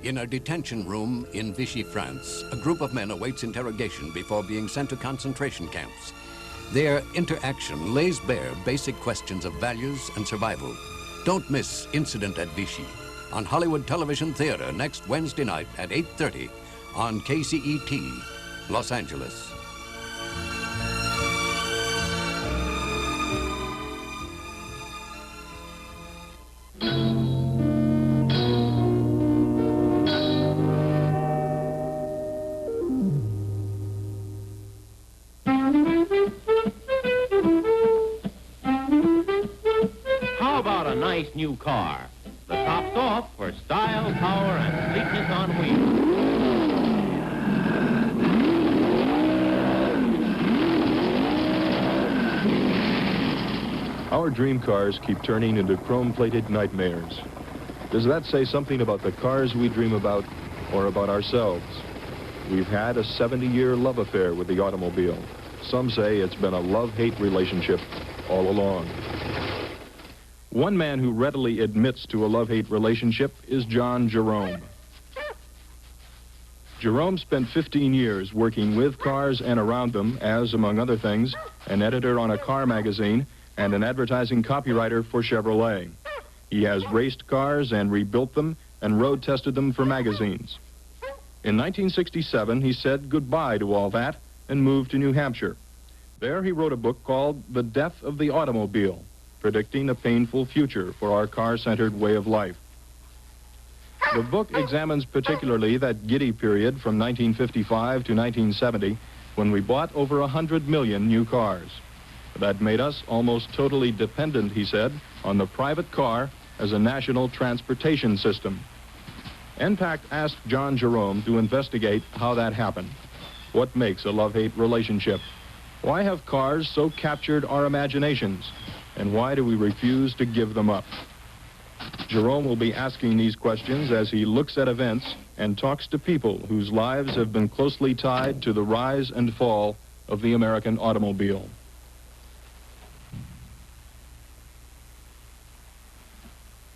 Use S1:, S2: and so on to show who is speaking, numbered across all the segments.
S1: In a detention room in Vichy, France, a group of men awaits interrogation before being sent to concentration camps. Their interaction lays bare basic questions of values and survival. Don't miss Incident at Vichy on Hollywood Television Theater next Wednesday night at 8:30 on KCET, Los Angeles.
S2: How about a nice new car? The top's off for style, power, and sleekness on wheels.
S3: Our dream cars keep turning into chrome-plated nightmares. Does that say something about the cars we dream about or about ourselves? We've had a 70-year love affair with the automobile. Some say it's been a love-hate relationship all along. One man who readily admits to a love-hate relationship is John Jerome. Jerome spent 15 years working with cars and around them as, among other things, an editor on a car magazine and an advertising copywriter for Chevrolet. He has raced cars and rebuilt them and road tested them for magazines. In 1967, he said goodbye to all that and moved to New Hampshire. There he wrote a book called The Death of the Automobile, predicting a painful future for our car-centered way of life. The book examines particularly that giddy period from 1955 to 1970 when we bought over 100 million new cars. That made us almost totally dependent, he said, on the private car as a national transportation system. NPAC asked John Jerome to investigate how that happened. What makes a love-hate relationship? Why have cars so captured our imaginations? And why do we refuse to give them up? Jerome will be asking these questions as he looks at events and talks to people whose lives have been closely tied to the rise and fall of the American automobile.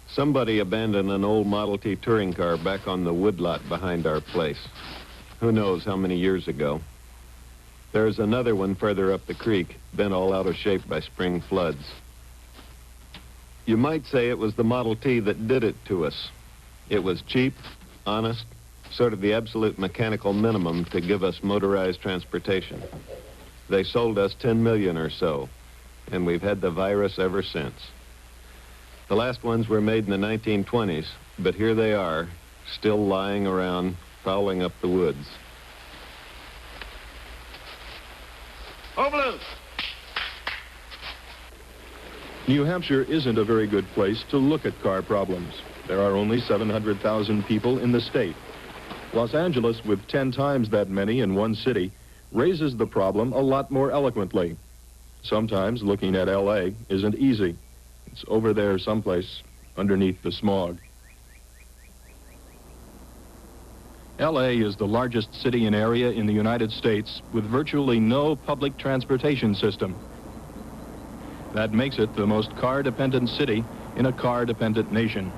S4: Somebody abandoned an old Model T touring car back on the woodlot behind our place. Who knows how many years ago. There's another one further up the creek, bent all out of shape by spring floods. You might say it was the Model T that did it to us. It was cheap, honest, sort of the absolute mechanical minimum to give us motorized transportation. They sold us 10 million or so, and we've had the virus ever since. The last ones were made in the 1920s, but here they are, still lying around, fouling up the woods.
S2: Overload!
S3: New Hampshire isn't a very good place to look at car problems. There are only 700,000 people in the state. Los Angeles, with 10 times that many in one city, raises the problem a lot more eloquently. Sometimes looking at LA isn't easy. It's over there someplace underneath the smog. LA is the largest city in area in the United States with virtually no public transportation system. That makes it the most car-dependent city in a car-dependent nation.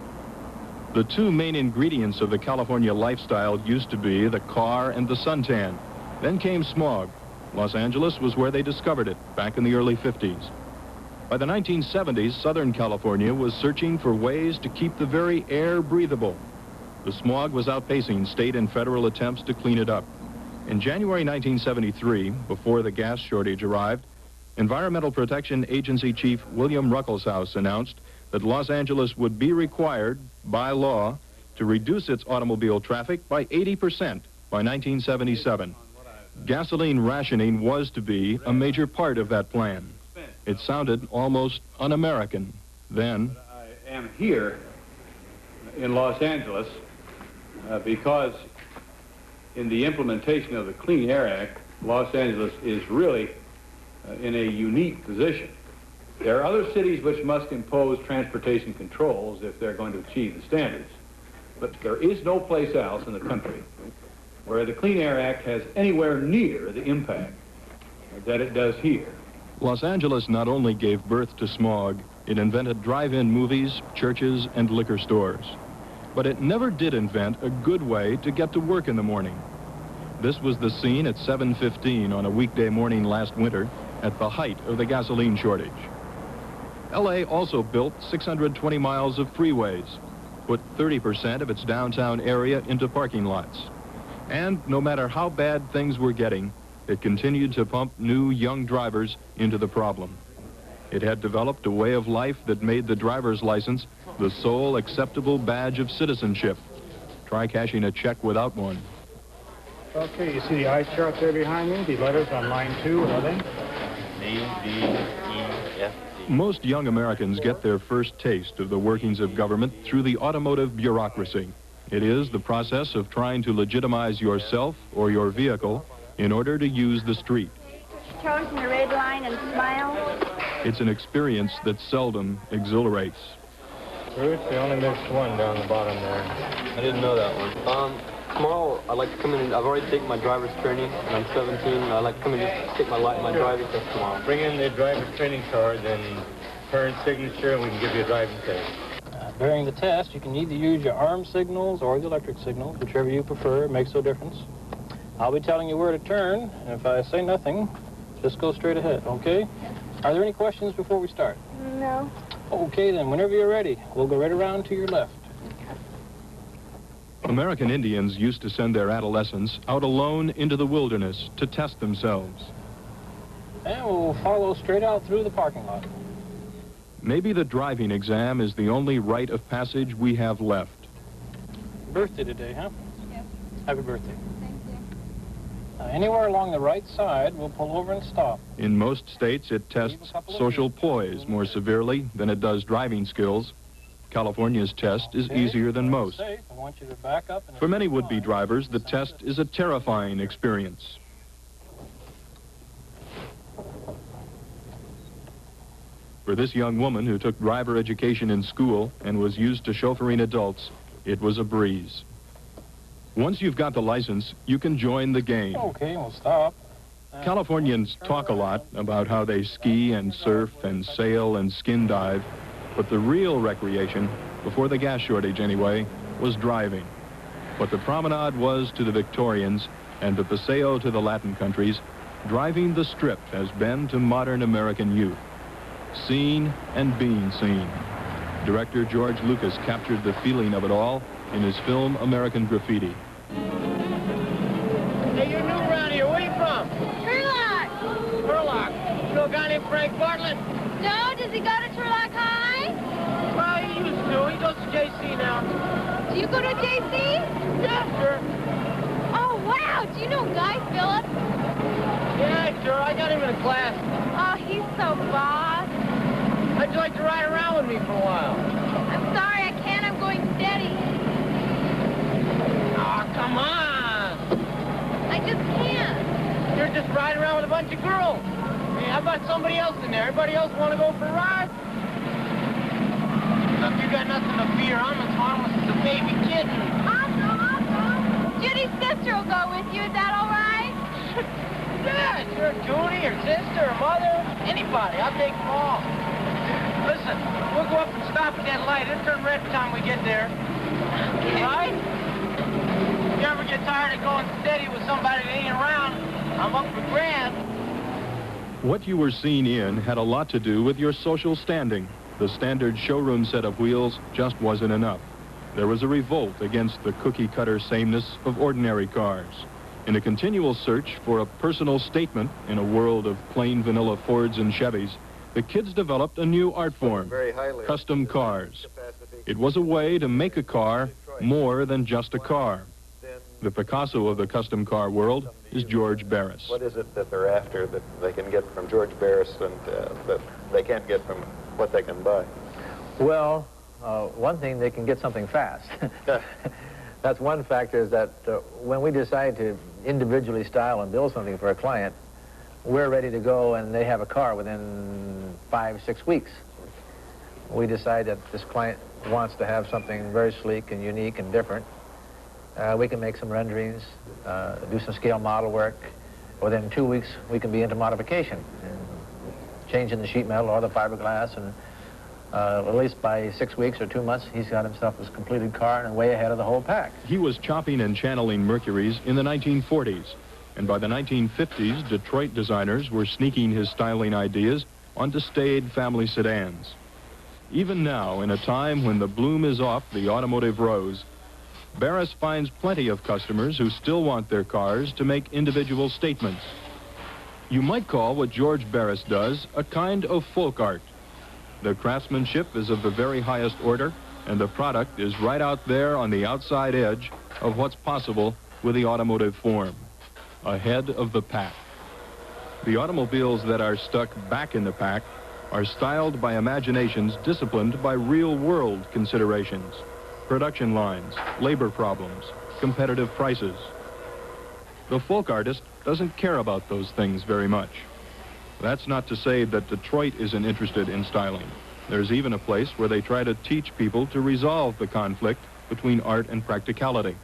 S3: The two main ingredients of the California lifestyle used to be the car and the suntan. Then came smog. Los Angeles was where they discovered it back in the early 50s. By the 1970s, Southern California was searching for ways to keep the very air breathable. The smog was outpacing state and federal attempts to clean it up. In January 1973, before the gas shortage arrived, Environmental Protection Agency Chief William Ruckelshaus announced that Los Angeles would be required, by law, to reduce its automobile traffic by 80% by 1977. Gasoline rationing was to be a major part of that plan. It sounded almost un-American then.
S5: I am here in Los Angeles because in the implementation of the Clean Air Act, Los Angeles is really in a unique position. There are other cities which must impose transportation controls if they're going to achieve the standards. But there is no place else in the country where the Clean Air Act has anywhere near the impact that it does here.
S3: Los Angeles not only gave birth to smog, it invented drive-in movies, churches, and liquor stores. but it never did invent a good way to get to work in the morning. This was the scene at 7:15 on a weekday morning last winter at the height of the gasoline shortage. LA also built 620 miles of freeways, put 30% of its downtown area into parking lots. And no matter how bad things were getting, it continued to pump new young drivers into the problem. It had developed a way of life that made the driver's license the sole acceptable badge of citizenship. Try cashing a check without one.
S6: Okay, you see the eye chart there behind me? The letters on line 2, what are they?
S7: A, B, E, F, G.
S3: Most young Americans get their first taste of the workings of government through the automotive bureaucracy. It is the process of trying to legitimize yourself or your vehicle in order to use the street.
S8: Chosen the red line and smile.
S3: It's an experience that seldom exhilarates.
S6: Bruce, they only missed one down the bottom there.
S7: I didn't know that one. Tomorrow, I'd like to come in. I've already taken my driver's training, and I'm 17. I'd like to come in and just take my driving test tomorrow.
S6: Bring in the driver's training card, then parent signature, and we can give you a driving test.
S9: During the test, you can either use your arm signals or the electric signals, whichever you prefer. It makes no difference. I'll be telling you where to turn, and if I say nothing, just go straight ahead, okay? Are there any questions before we start?
S8: No.
S9: Okay, then, whenever you're ready, we'll go right around to your left.
S3: American Indians used to send their adolescents out alone into the wilderness to test themselves.
S9: And we'll follow straight out through the parking lot.
S3: Maybe the driving exam is the only rite of passage we have left.
S9: Birthday today, huh?
S8: Yes.
S9: Happy birthday.
S8: Thank you.
S9: Anywhere along the right side, we'll pull over and stop.
S3: In most states, it tests social poise more severely than it does driving skills. California's test is easier than most.
S9: I want you to back up.
S3: For many would-be drivers, the test is a terrifying experience. For this young woman who took driver education in school and was used to chauffeuring adults, it was a breeze. Once you've got the license, you can join the game.
S9: Okay, we'll stop.
S3: Californians talk a lot about how they ski and surf and sail and skin dive, but the real recreation, before the gas shortage anyway, was driving. What the promenade was to the Victorians and the paseo to the Latin countries, driving the Strip has been to modern American youth. Seen and being seen. Director George Lucas captured the feeling of it all in his film American Graffiti.
S10: Hey, you're new around here. Where are you from?
S8: Turlock.
S10: Turlock. You know a guy named Frank Bartlett?
S8: No, does he go to Turlock High?
S10: Well, he used to. He goes to JC now.
S8: Do you go to JC?
S10: Yeah, sure.
S8: Oh, wow. Do you know Guy Phillips?
S10: Yeah, sure. I got him in a class.
S8: Oh, he's so boss.
S10: How'd you like to ride around with me for a while?
S8: I'm sorry, I can't. I'm going steady.
S10: Oh, come on.
S8: I just can't.
S10: You're just riding around with a bunch of girls. Hey, how about somebody else in there? Everybody else want to go for a ride? Look, you got nothing to fear. I'm as harmless as a baby kitten.
S8: Awesome, awesome. Judy's sister will go with you. Is that all right?
S10: Yeah, sure. Judy, her sister, her mother, anybody. I'll take them all. Listen, we'll go up and stop at that light. It'll turn red time we get there.
S8: Okay.
S10: Right? If you ever get tired of going steady with somebody that ain't around, I'm up for grabs.
S3: What you were seen in had a lot to do with your social standing. The standard showroom set of wheels just wasn't enough. There was a revolt against the cookie-cutter sameness of ordinary cars. In a continual search for a personal statement in a world of plain vanilla Fords and Chevys, the kids developed a new art form, custom cars. It was a way to make a car more than just a car. The Picasso of the custom car world is George Barris.
S4: What is it that they're after that they can get from George Barris and that they can't get from what they can buy?
S11: Well, one thing, they can get something fast. That's one factor, is that when we decide to individually style and build something for a client, we're ready to go and they have a car within 5-6 weeks. We decide that this client wants to have something very sleek and unique and different. We can make some renderings, do some scale model work. Within 2 weeks, we can be into modification, and changing the sheet metal or the fiberglass and At least by 6 weeks or 2 months, he's got himself his completed car and way ahead of the whole pack.
S3: He was chopping and channeling Mercuries in the 1940s, and by the 1950s, Detroit designers were sneaking his styling ideas onto staid family sedans. Even now, in a time when the bloom is off the automotive rose, Barris finds plenty of customers who still want their cars to make individual statements. You might call what George Barris does a kind of folk art. The craftsmanship is of the very highest order, and the product is right out there on the outside edge of what's possible with the automotive form, ahead of the pack. The automobiles that are stuck back in the pack are styled by imaginations disciplined by real-world considerations, production lines, labor problems, competitive prices. The folk artist doesn't care about those things very much. That's not to say that Detroit isn't interested in styling. There's even a place where they try to teach people to resolve the conflict between art and practicality.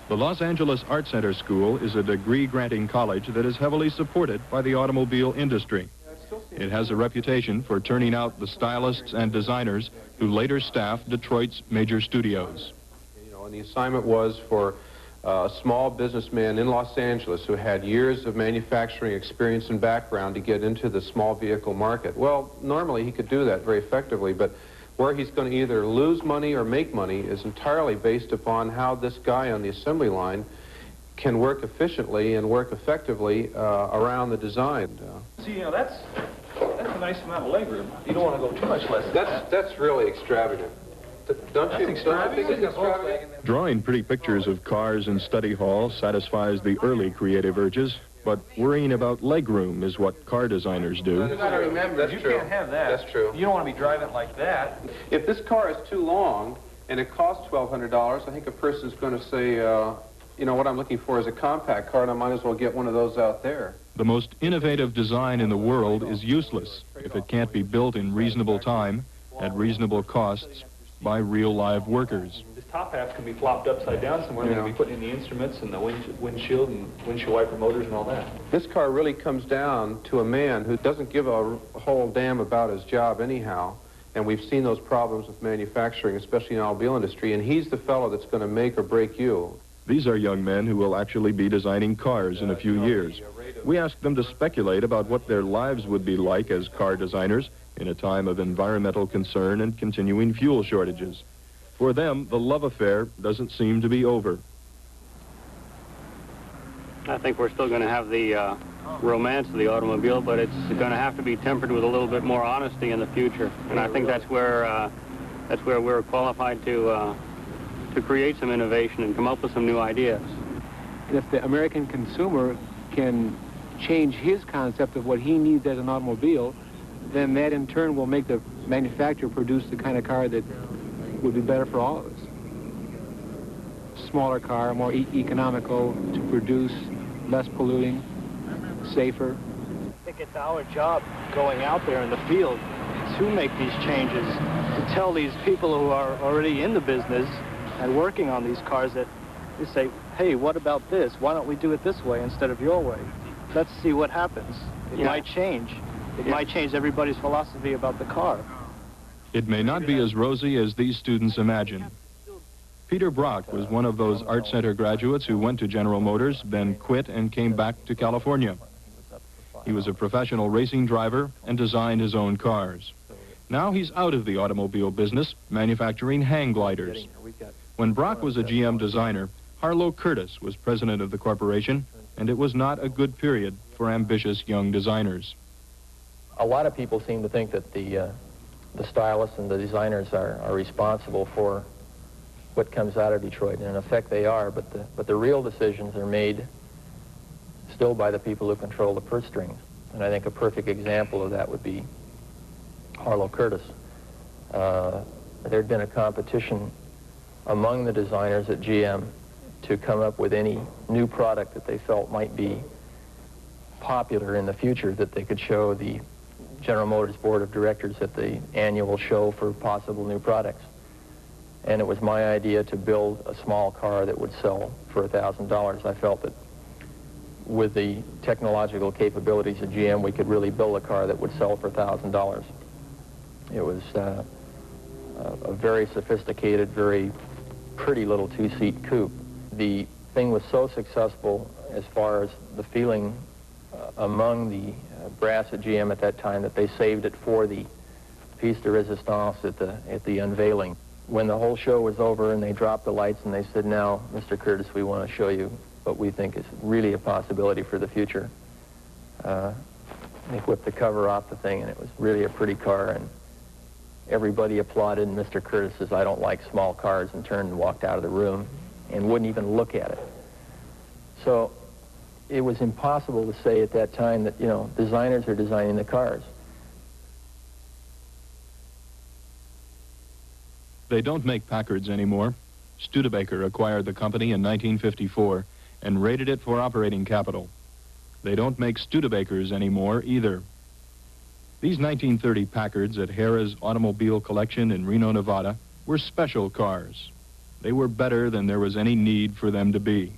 S3: The Los Angeles Art Center School is a degree-granting college that is heavily supported by the automobile industry. It has a reputation for turning out the stylists and designers who later staffed Detroit's major studios.
S12: And the assignment was for a small businessman in Los Angeles who had years of manufacturing experience and background to get into the small vehicle market. Well, normally he could do that very effectively, but where he's going to either lose money or make money is entirely based upon how this guy on the assembly line can work efficiently and work effectively around the design.
S13: See, you know, that's a nice amount of legroom. You don't want to go too much less than that.
S12: That's really extravagant. Don't you think it's extravagant?
S3: Drawing pretty pictures of cars in study hall satisfies the early creative urges, but worrying about legroom is what car designers do.
S13: You got to remember, you can't have that.
S12: That's true.
S13: You don't want to be driving like that.
S12: If this car is too long and it costs $1,200, I think a person's going to say, you know, what I'm looking for is a compact car, and I might as well get one of those out there.
S3: The most innovative design in the world is useless if it can't be built in reasonable time, at reasonable costs, by real live workers.
S13: This top half can be flopped upside down somewhere. They're going to be putting in the instruments and the windshield and windshield wiper motors and all that.
S12: This car really comes down to a man who doesn't give a whole damn about his job anyhow. And we've seen those problems with manufacturing, especially in the automobile industry, and he's the fellow that's going to make or break you.
S3: These are young men who will actually be designing cars in a few years. We asked them to speculate about what their lives would be like as car designers in a time of environmental concern and continuing fuel shortages. For them, the love affair doesn't seem to be over.
S14: I think we're still going to have the romance of the automobile, but it's going to have to be tempered with a little bit more honesty in the future. And I think that's where we're qualified to create some innovation and come up with some new ideas.
S15: If the American consumer can change his concept of what he needs as an automobile, then that in turn will make the manufacturer produce the kind of car that would be better for all of us. Smaller car, more economical to produce, less polluting, safer.
S9: I think it's our job going out there in the field to make these changes, to tell these people who are already in the business and working on these cars that they say, hey, what about this? Why don't we do it this way instead of your way? Let's see what happens. It might change. It might change everybody's philosophy about the car.
S3: It may not be as rosy as these students imagine. Peter Brock was one of those Art Center graduates who went to General Motors, then quit and came back to California. He was a professional racing driver and designed his own cars. Now he's out of the automobile business, manufacturing hang gliders. When Brock was a GM designer, Harlow Curtis was president of the corporation, and it was not a good period for ambitious young designers.
S11: A lot of people seem to think that the stylists and the designers are responsible for what comes out of Detroit, and in effect they are, but the real decisions are made still by the people who control the purse strings. And I think a perfect example of that would be Harlow Curtis. There'd been a competition among the designers at GM to come up with any new product that they felt might be popular in the future that they could show the General Motors Board of Directors at the annual show for possible new products. And it was my idea to build a small car that would sell for $1,000. I felt that with the technological capabilities of GM, we could really build a car that would sell for $1,000. It was
S9: a very sophisticated, very pretty little two-seat coupe. The thing was so successful as far as the feeling among the brass at GM at that time that they saved it for the piece de resistance at the unveiling. When the whole show was over and they dropped the lights and they said, "Now, Mr. Curtis, we want to show you what we think is really a possibility for the future." They whipped the cover off the thing, and it was really a pretty car, and everybody applauded, and Mr. Curtis says, "I don't like small cars," and turned and walked out of the room and wouldn't even look at it. So it was impossible to say at that time that, you know, designers are designing the cars.
S3: They don't make Packards anymore. Studebaker acquired the company in 1954 and rated it for operating capital. They don't make Studebakers anymore either. These 1930 Packards at Harrah's Automobile Collection in Reno, Nevada, were special cars. They were better than there was any need for them to be.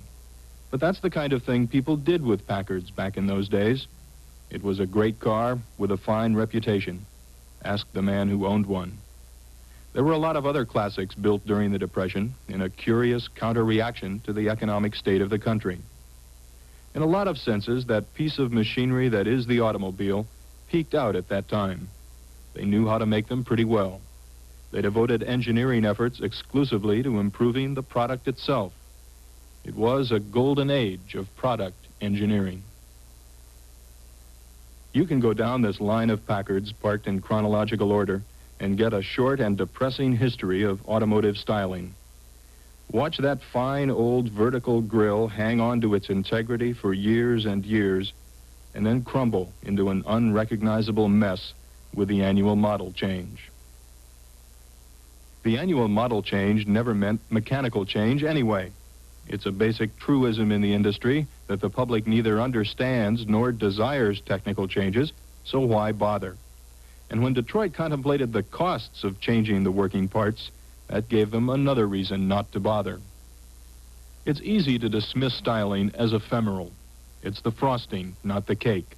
S3: But that's the kind of thing people did with Packards back in those days. It was a great car with a fine reputation. Ask the man who owned one. There were a lot of other classics built during the Depression in a curious counter-reaction to the economic state of the country. In a lot of senses, that piece of machinery that is the automobile peaked out at that time. They knew how to make them pretty well. They devoted engineering efforts exclusively to improving the product itself. It was a golden age of product engineering. You can go down this line of Packards parked in chronological order and get a short and depressing history of automotive styling. Watch that fine old vertical grille hang on to its integrity for years and years, and then crumble into an unrecognizable mess with the annual model change. The annual model change never meant mechanical change anyway. It's a basic truism in the industry that the public neither understands nor desires technical changes, so why bother? And when Detroit contemplated the costs of changing the working parts, that gave them another reason not to bother. It's easy to dismiss styling as ephemeral. It's the frosting, not the cake.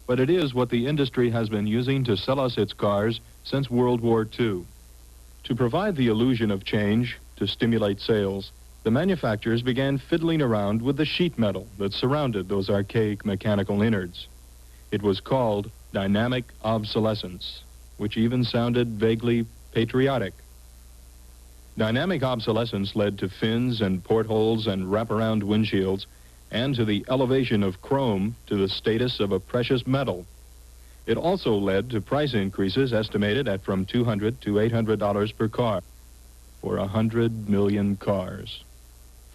S3: But it is what the industry has been using to sell us its cars since World War II. To provide the illusion of change, to stimulate sales, the manufacturers began fiddling around with the sheet metal that surrounded those archaic mechanical innards. It was called dynamic obsolescence, which even sounded vaguely patriotic. Dynamic obsolescence led to fins and portholes and wraparound windshields, and to the elevation of chrome to the status of a precious metal. It also led to price increases estimated at from $200 to $800 per car for 100 million cars.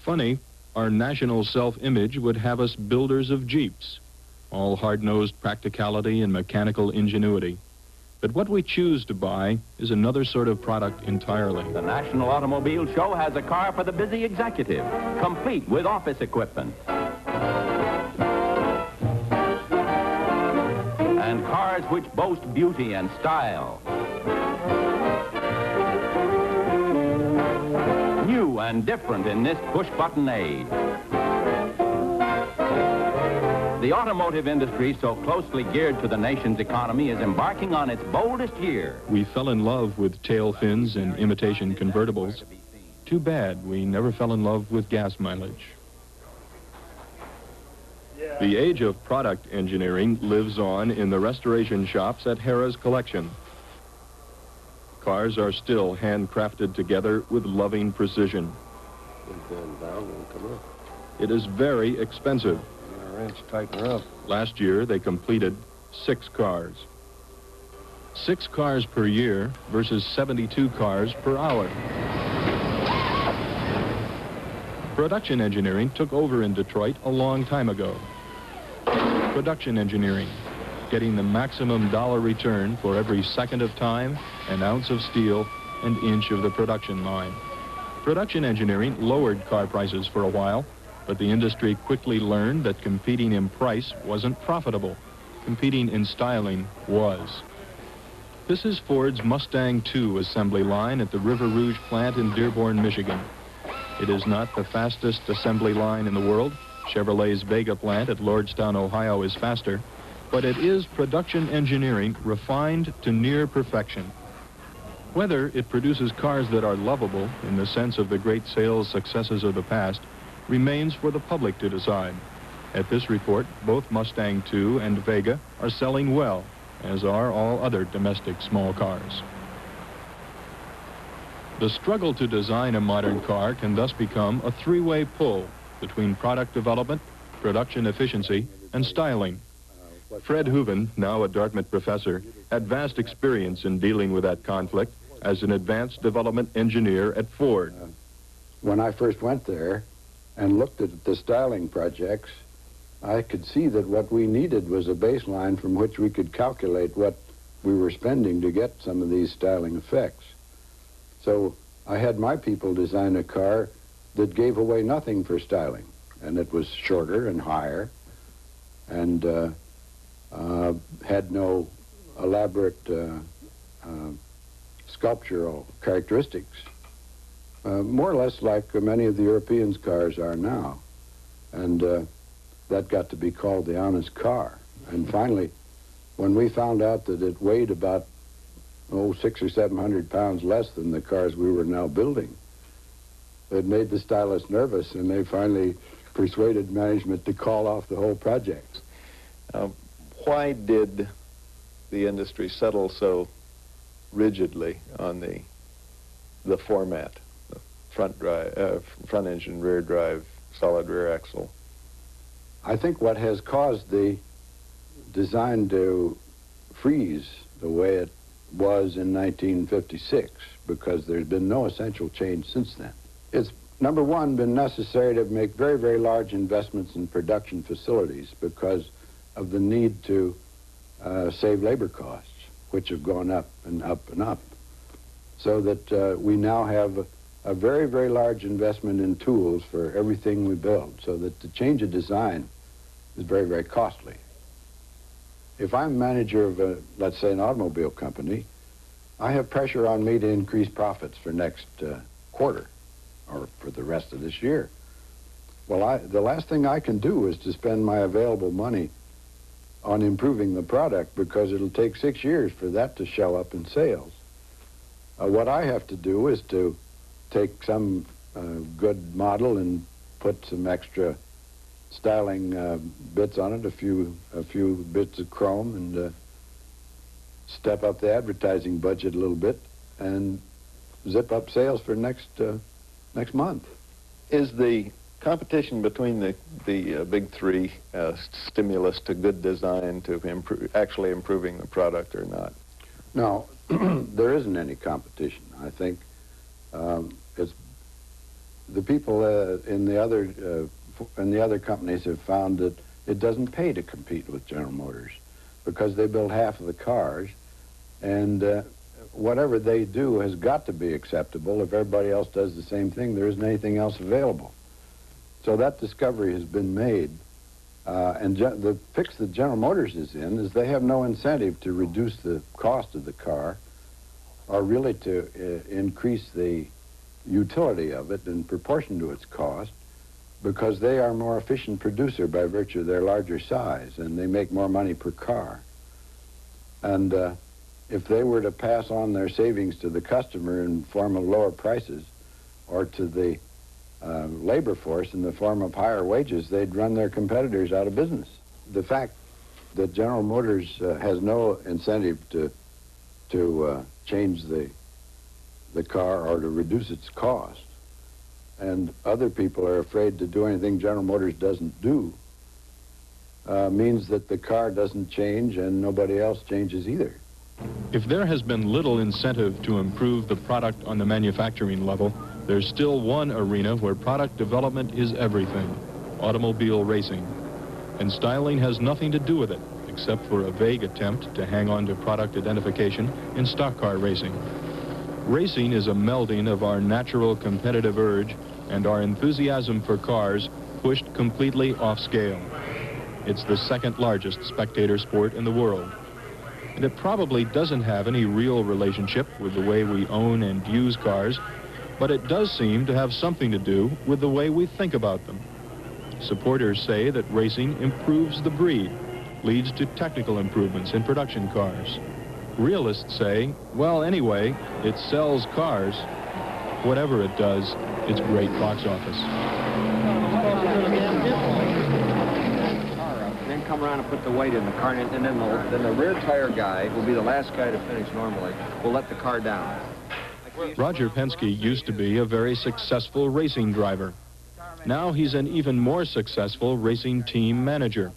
S3: Funny, our national self-image would have us builders of Jeeps, all hard-nosed practicality and mechanical ingenuity. But what we choose to buy is another sort of product entirely.
S16: The National Automobile Show has a car for the busy executive, complete with office equipment. And cars which boast beauty and style. New and different in this push-button age. The automotive industry, so closely geared to the nation's economy, is embarking on its boldest year.
S3: We fell in love with tail fins and imitation convertibles. Too bad we never fell in love with gas mileage. The age of product engineering lives on in the restoration shops at Harrah's Collection. Cars are still handcrafted together with loving precision. It is very expensive. Last year, they completed 6 cars. 6 cars per year versus 72 cars per hour. Production engineering took over in Detroit a long time ago. Production engineering, getting the maximum dollar return for every second of time, an ounce of steel, and inch of the production line. Production engineering lowered car prices for a while, but the industry quickly learned that competing in price wasn't profitable. Competing in styling was. This is Ford's Mustang II assembly line at the River Rouge plant in Dearborn, Michigan. It is not the fastest assembly line in the world. Chevrolet's Vega plant at Lordstown, Ohio is faster, but it is production engineering refined to near perfection. Whether it produces cars that are lovable in the sense of the great sales successes of the past remains for the public to decide. At this report, both Mustang II and Vega are selling well, as are all other domestic small cars. The struggle to design a modern car can thus become a three-way pull between product development, production efficiency, and styling. Fred Hooven, now a Dartmouth professor, had vast experience in dealing with that conflict as an advanced development engineer at Ford.
S17: When I first went there and looked at the styling projects, I could see that what we needed was a baseline from which we could calculate what we were spending to get some of these styling effects. So I had my people design a car that gave away nothing for styling, and it was shorter and higher and had no elaborate sculptural characteristics, more or less like many of the Europeans' cars are now. And that got to be called the honest car. And finally, when we found out that it weighed about 600 or 700 pounds less than the cars we were now building, it made the stylists nervous, and they finally persuaded management to call off the whole project.
S4: Why did the industry settle so rigidly on the format, the front engine, rear drive, solid rear axle?
S17: I think what has caused the design to freeze the way it was in 1956, because there's been no essential change since then. It's, number one, been necessary to make very, very large investments in production facilities because of the need to save labor costs, which have gone up and up and up, so that we now have a very, very large investment in tools for everything we build, so that the change of design is very, very costly. If I'm manager of, let's say, an automobile company, I have pressure on me to increase profits for next quarter or for the rest of this year. Well, the last thing I can do is to spend my available money on improving the product, because it'll take 6 years for that to show up in sales. What I have to do is to take some good model and put some extra styling bits on it, a few bits of chrome, and step up the advertising budget a little bit and zip up sales for next month.
S4: Is the competition between the big three stimulus to good design, to actually improving the product, or not?
S17: No, there isn't any competition. I think it's the people in the other companies have found that it doesn't pay to compete with General Motors, because they build half of the cars, and whatever they do has got to be acceptable. If everybody else does the same thing, there isn't anything else available. So that discovery has been made, and the fix that General Motors is in is they have no incentive to reduce the cost of the car, or really to increase the utility of it in proportion to its cost, because they are a more efficient producer by virtue of their larger size, and they make more money per car. And if they were to pass on their savings to the customer in form of lower prices, or to the labor force in the form of higher wages, they'd run their competitors out of business. The fact that General Motors has no incentive to change the car or to reduce its cost, and other people are afraid to do anything General Motors doesn't do, means that the car doesn't change and nobody else changes either.
S3: If there has been little incentive to improve the product on the manufacturing level, there's still one arena where product development is everything: automobile racing. And styling has nothing to do with it, except for a vague attempt to hang on to product identification in stock car racing. Racing is a melding of our natural competitive urge and our enthusiasm for cars pushed completely off scale. It's the second largest spectator sport in the world. And it probably doesn't have any real relationship with the way we own and use cars, but it does seem to have something to do with the way we think about them. Supporters say that racing improves the breed, leads to technical improvements in production cars. Realists say, well, anyway, it sells cars. Whatever it does, it's great box office.
S18: And then come around and put the weight in the car, and then the rear tire guy, who'll be the last guy to finish normally, will let the car down.
S3: Roger Penske used to be a very successful racing driver. Now he's an even more successful racing team manager.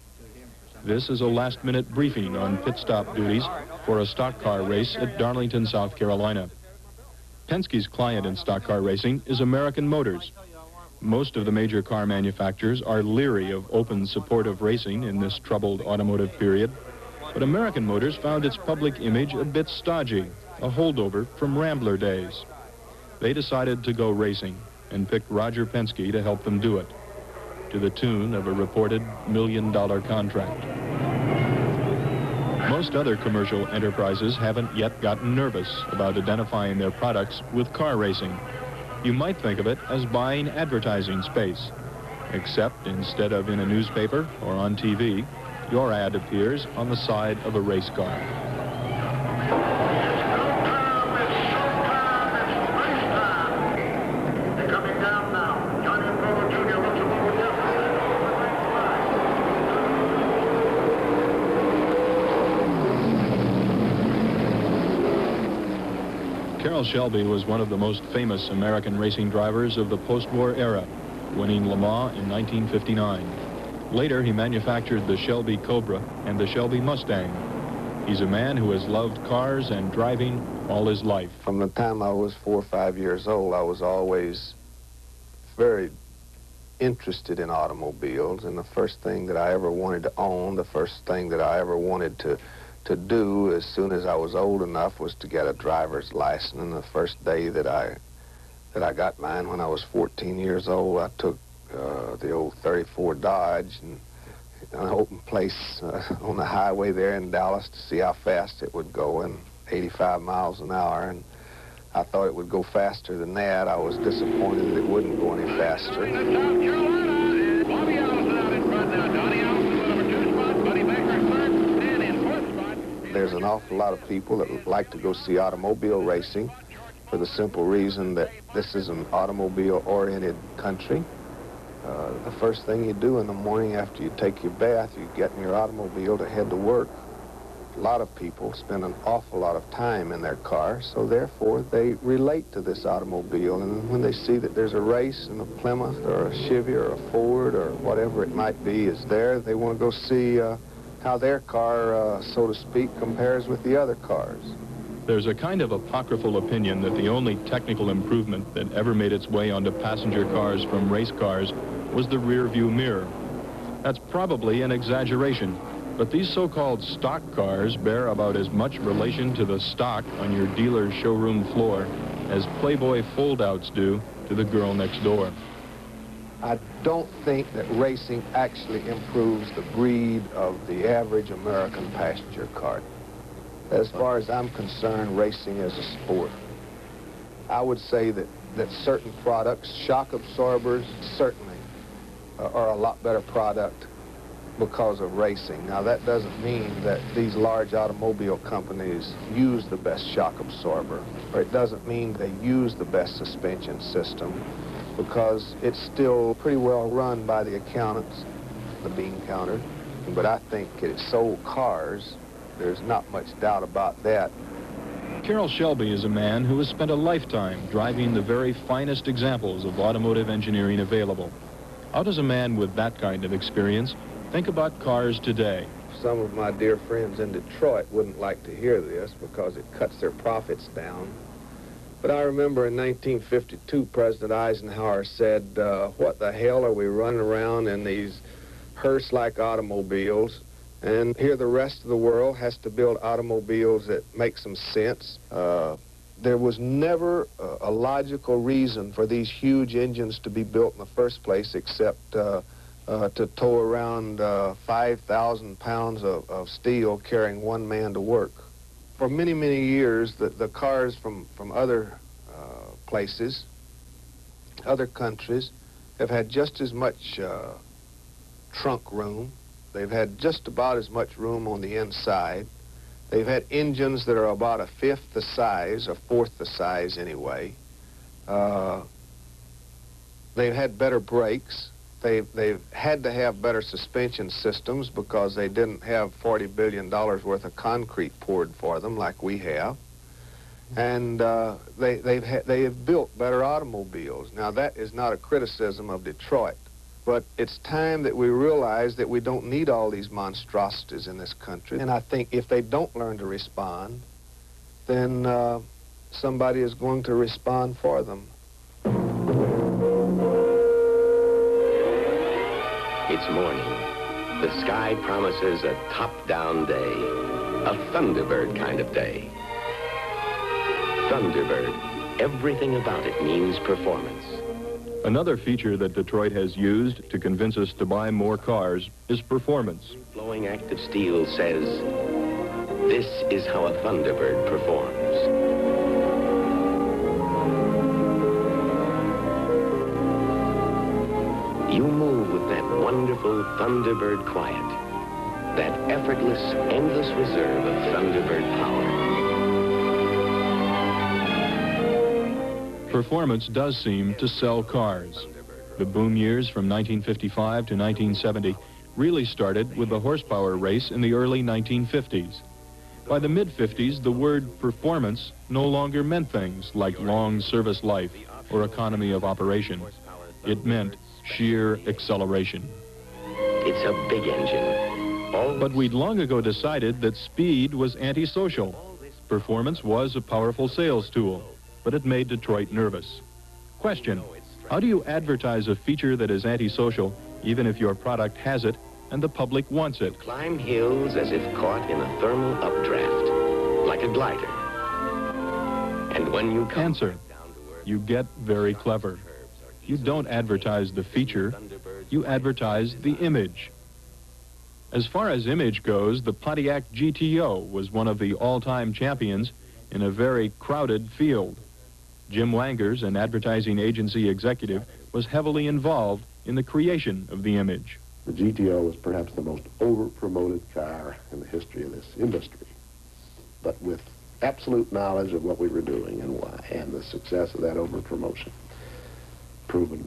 S3: This is a last-minute briefing on pit stop duties for a stock car race at Darlington, South Carolina. Penske's client in stock car racing is American Motors. Most of the major car manufacturers are leery of open support of racing in this troubled automotive period, but American Motors found its public image a bit stodgy, a holdover from Rambler days. They decided to go racing and picked Roger Penske to help them do it, to the tune of a reported $1 million contract. Most other commercial enterprises haven't yet gotten nervous about identifying their products with car racing. You might think of it as buying advertising space, except instead of in a newspaper or on TV, your ad appears on the side of a race car. Carroll Shelby was one of the most famous American racing drivers of the post-war era, winning Le Mans in 1959. Later, he manufactured the Shelby Cobra and the Shelby Mustang. He's a man who has loved cars and driving all his life.
S19: From the time I was 4 or 5 years old, I was always very interested in automobiles, and the first thing that I ever wanted to own, the first thing that I ever wanted to do as soon as I was old enough was to get a driver's license. And the first day that I got mine, when I was 14 years old, I took the old 34 Dodge and an open place on the highway there in Dallas to see how fast it would go, and 85 miles an hour. And I thought it would go faster than that. I was disappointed that it wouldn't go any faster. There's an awful lot of people that like to go see automobile racing for the simple reason that this is an automobile-oriented country. The first thing you do in the morning after you take your bath, you get in your automobile to head to work. A lot of people spend an awful lot of time in their car, so therefore they relate to this automobile. And when they see that there's a race and a Plymouth or a Chevy or a Ford or whatever it might be is there, they want to go see how their car, so to speak, compares with the other cars.
S3: There's a kind of apocryphal opinion that the only technical improvement that ever made its way onto passenger cars from race cars was the rear view mirror. That's probably an exaggeration, but these so-called stock cars bear about as much relation to the stock on your dealer's showroom floor as Playboy foldouts do to the girl next door.
S19: I don't think that racing actually improves the breed of the average American passenger car. As far as I'm concerned, racing is a sport. I would say that certain products, shock absorbers, certainly are a lot better product because of racing. Now, that doesn't mean that these large automobile companies use the best shock absorber, or it doesn't mean they use the best suspension system, because it's still pretty well run by the accountants, the bean counter. But I think it sold cars. There's not much doubt about that.
S3: Carroll Shelby is a man who has spent a lifetime driving the very finest examples of automotive engineering available. How does a man with that kind of experience think about cars today?
S19: Some of my dear friends in Detroit wouldn't like to hear this because it cuts their profits down. But I remember in 1952, President Eisenhower said, what the hell are we running around in these hearse-like automobiles? And here the rest of the world has to build automobiles that make some sense. There was never a logical reason for these huge engines to be built in the first place except to tow around 5,000 pounds of steel carrying one man to work. For many, many years, the cars from other places, other countries, have had just as much trunk room. They've had just about as much room on the inside. They've had engines that are about a fifth the size, a fourth the size anyway. They've had better brakes. They've had to have better suspension systems because they didn't have $40 billion worth of concrete poured for them like we have. And they have built better automobiles. Now, that is not a criticism of Detroit, but it's time that we realize that we don't need all these monstrosities in this country. And I think if they don't learn to respond, then somebody is going to respond for them.
S20: It's morning. The sky promises a top-down day, a Thunderbird kind of day. Thunderbird, everything about it means performance.
S3: Another feature that Detroit has used to convince us to buy more cars is performance.
S20: Flowing active steel says, this is how a Thunderbird performs. You move with that wonderful Thunderbird quiet, that effortless, endless reserve of Thunderbird power.
S3: Performance does seem to sell cars. The boom years from 1955 to 1970 really started with the horsepower race in the early 1950s. By the mid-50s, the word performance no longer meant things like long service life or economy of operation. It meant sheer acceleration.
S20: It's a big engine.
S3: But we'd long ago decided that speed was antisocial. Performance was a powerful sales tool, but it made Detroit nervous. Question: how do you advertise a feature that is antisocial, even if your product has it and the public wants it?
S20: Climb hills as if caught in a thermal updraft, like a glider. And when you come
S3: Answer: you get very clever. You don't advertise the feature, you advertise the image. As far as image goes, the Pontiac GTO was one of the all-time champions in a very crowded field. Jim Wangers, an advertising agency executive, was heavily involved in the creation of the image.
S21: The GTO was perhaps the most over-promoted car in the history of this industry, but with absolute knowledge of what we were doing and why, and the success of that over-promotion, proven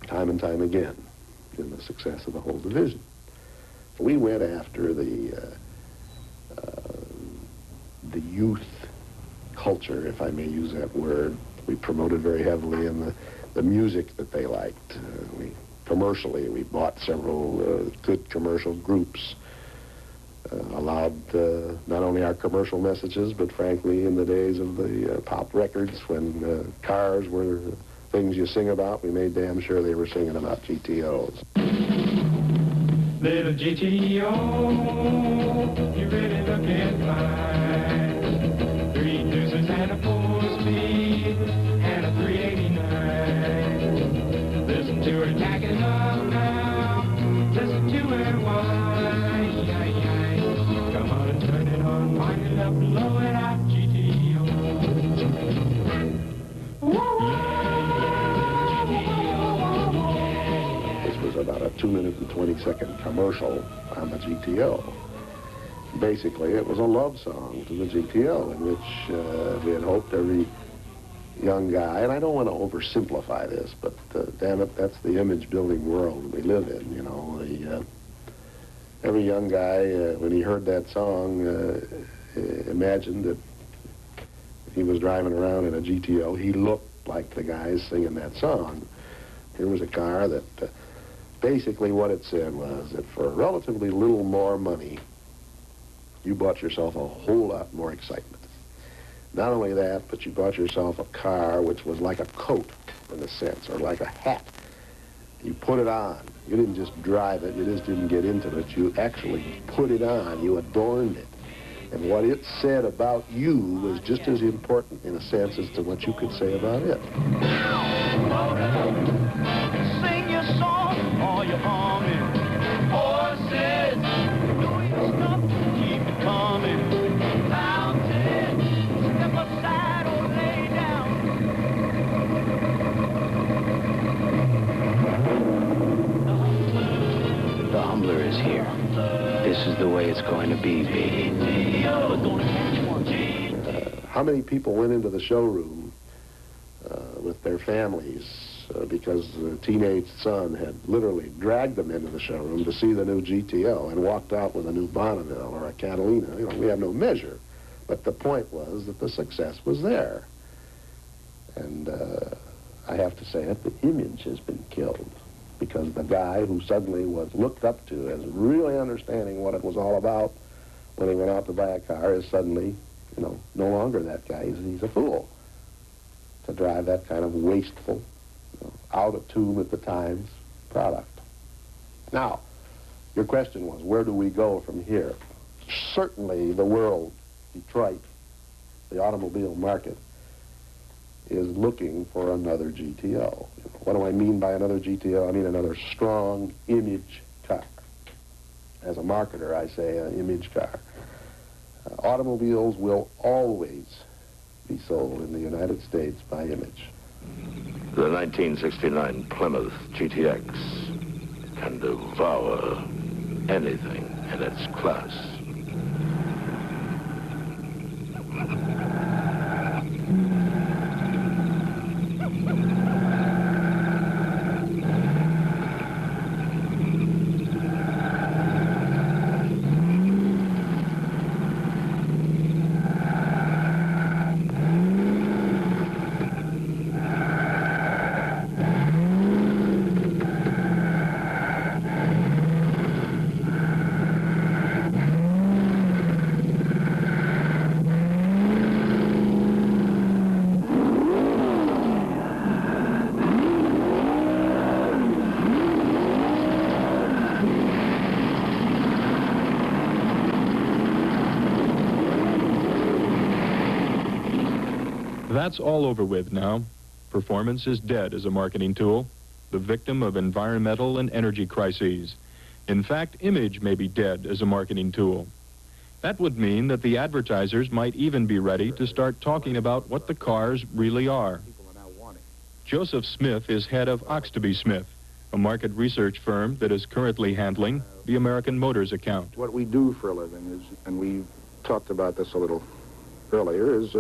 S21: time and time again in the success of the whole division. We went after the youth culture, if I may use that word. We promoted very heavily in the music that they liked. Commercially, we bought several good commercial groups, allowed not only our commercial messages, but frankly, in the days of the pop records, when cars were things you sing about, we made damn sure they were singing about GTOs.
S22: Little GTO, you really looking fine. 3 deuces and a 4-speed and a 389. Listen to her tacking up now. Listen to her whine. Come on and turn it on, wind it up, blow it out, GTO.
S21: This was about a 2-minute and 20-second commercial on the GTO. Basically, it was a love song to the GTO, in which we had hoped every young guy, and I don't want to oversimplify this, but damn it, that's the image-building world we live in, you know. Every young guy, when he heard that song, imagined that if he was driving around in a GTO, he looked like the guys singing that song. Here was a car that basically what it said was that for relatively little more money, you bought yourself a whole lot more excitement. Not only that, but you bought yourself a car which was like a coat, in a sense, or like a hat. You put it on. You didn't just drive it, you just didn't get into it. You actually put it on. You adorned it. And what it said about you was just as important, in a sense, as to what you could say about it.
S22: Sing your song or you're humming. Horses, doing stuff, keep it coming. Mountain, step aside or lay down.
S21: The
S20: tumbler is here. This is the way it's going to be, baby.
S21: How many people went into the showroom with their families because the teenage son had literally dragged them into the showroom to see the new GTO and walked out with a new Bonneville or a Catalina? You know, we have no measure. But the point was that the success was there. And I have to say it, the image has been killed because the guy who suddenly was looked up to as really understanding what it was all about when he went out to buy a car is suddenly, you know, no longer that guy. He's a fool to drive that kind of wasteful, you know, out of tune with the times product. Now, your question was, where do we go from here? Certainly the world, Detroit, the automobile market, is looking for another GTO. What do I mean by another GTO? I mean another strong image car. As a marketer, I say an image car. Automobiles will always be sold in the United States by image.
S1: The 1969 Plymouth GTX can devour anything in its class.
S3: That's all over with now. Performance is dead as a marketing tool, the victim of environmental and energy crises. In fact, image may be dead as a marketing tool. That would mean that the advertisers might even be ready to start talking about what the cars really are. Joseph Smith is head of Oxtoby Smith, a market research firm that is currently handling the American Motors account.
S21: What we do for a living is, and we talked about this a little earlier, is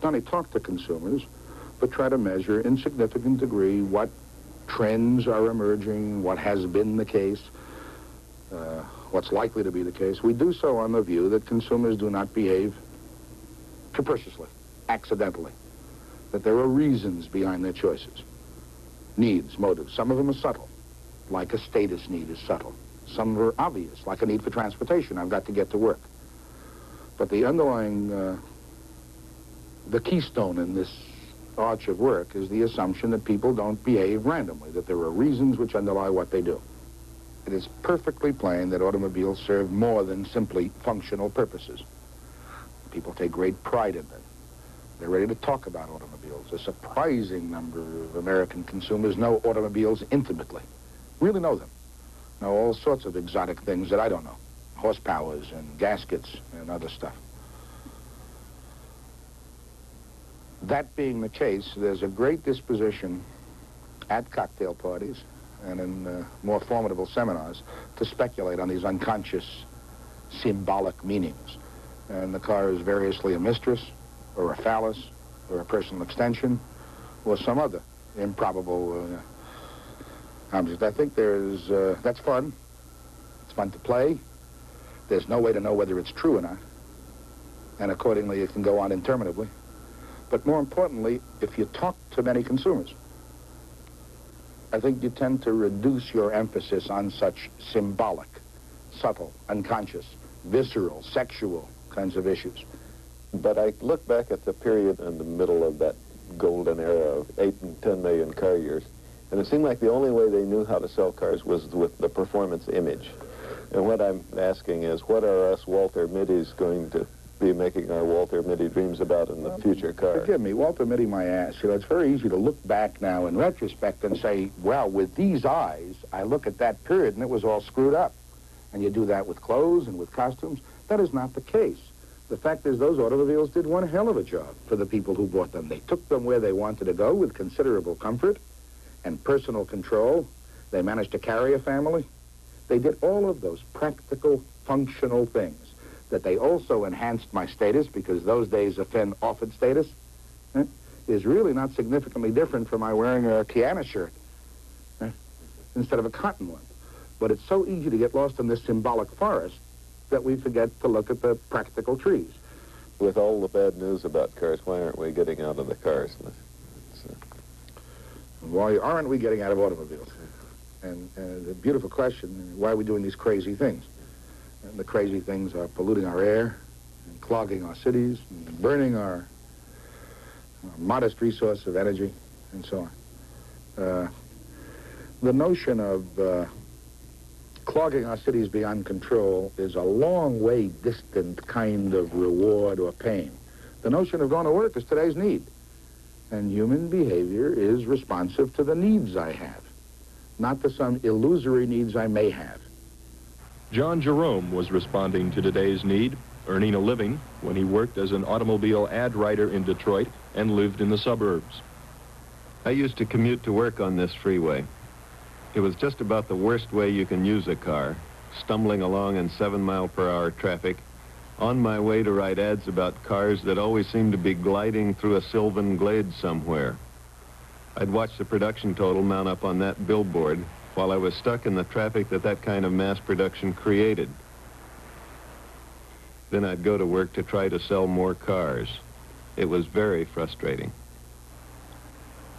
S21: not only talk to consumers, but try to measure in significant degree what trends are emerging, what has been the case, what's likely to be the case. We do so on the view that consumers do not behave capriciously, accidentally, that there are reasons behind their choices, needs, motives. Some of them are subtle, like a status need is subtle. Some are obvious, like a need for transportation. I've got to get to work. But the underlying the keystone in this arch of work is the assumption that people don't behave randomly, that there are reasons which underlie what they do. It is perfectly plain that automobiles serve more than simply functional purposes. People take great pride in them. They're ready to talk about automobiles. A surprising number of American consumers know automobiles intimately, really know them, know all sorts of exotic things that I don't know, horsepowers and gaskets and other stuff. That being the case, there's a great disposition at cocktail parties and in more formidable seminars to speculate on these unconscious symbolic meanings. And the car is variously a mistress, or a phallus, or a personal extension, or some other improbable object. I think that's fun. It's fun to play. There's no way to know whether it's true or not. And accordingly, it can go on interminably. But more importantly, if you talk to many consumers, I think you tend to reduce your emphasis on such symbolic, subtle, unconscious, visceral, sexual kinds of issues.
S4: But I look back at the period in the middle of that golden era of 8 and 10 million car years, and it seemed like the only way they knew how to sell cars was with the performance image. And what I'm asking is, what are us Walter Middies going to be making our Walter Mitty dreams about in the future car?
S21: Forgive me, Walter Mitty my ass. You know, it's very easy to look back now in retrospect and say, well, with these eyes, I look at that period and it was all screwed up. And you do that with clothes and with costumes. That is not the case. The fact is, those automobiles did one hell of a job for the people who bought them. They took them where they wanted to go with considerable comfort and personal control. They managed to carry a family.
S2: They did all of those practical, functional things. That they also enhanced my status, because those days offered status, is really not significantly different from my wearing a Kiana shirt instead of a cotton one. But it's so easy to get lost in this symbolic forest that we forget to look at the practical trees.
S4: With all the bad news about cars, why aren't we getting out of the cars?
S2: Why aren't we getting out of automobiles? And the beautiful question, why are we doing these crazy things? And the crazy things are polluting our air, and clogging our cities, and burning our modest resource of energy, and so on. The notion of clogging our cities beyond control is a long way distant kind of reward or pain. The notion of going to work is today's need. And human behavior is responsive to the needs I have, not to some illusory needs I may have.
S3: John Jerome was responding to today's need, earning a living when he worked as an automobile ad writer in Detroit and lived in the suburbs.
S4: I used to commute to work on this freeway. It was just about the worst way you can use a car, stumbling along in 7-mile-per-hour traffic, on my way to write ads about cars that always seemed to be gliding through a sylvan glade somewhere. I'd watch the production total mount up on that billboard while I was stuck in the traffic that kind of mass production created. Then I'd go to work to try to sell more cars. It was very frustrating.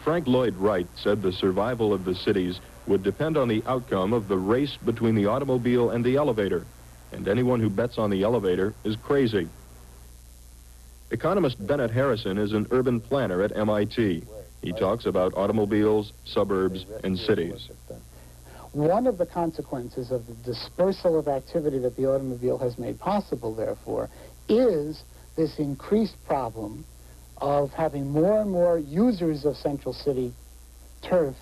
S3: Frank Lloyd Wright said the survival of the cities would depend on the outcome of the race between the automobile and the elevator, and anyone who bets on the elevator is crazy. Economist Bennett Harrison is an urban planner at MIT. He talks about automobiles, suburbs, and cities.
S5: One of the consequences of the dispersal of activity that the automobile has made possible, therefore, is this increased problem of having more and more users of Central City turf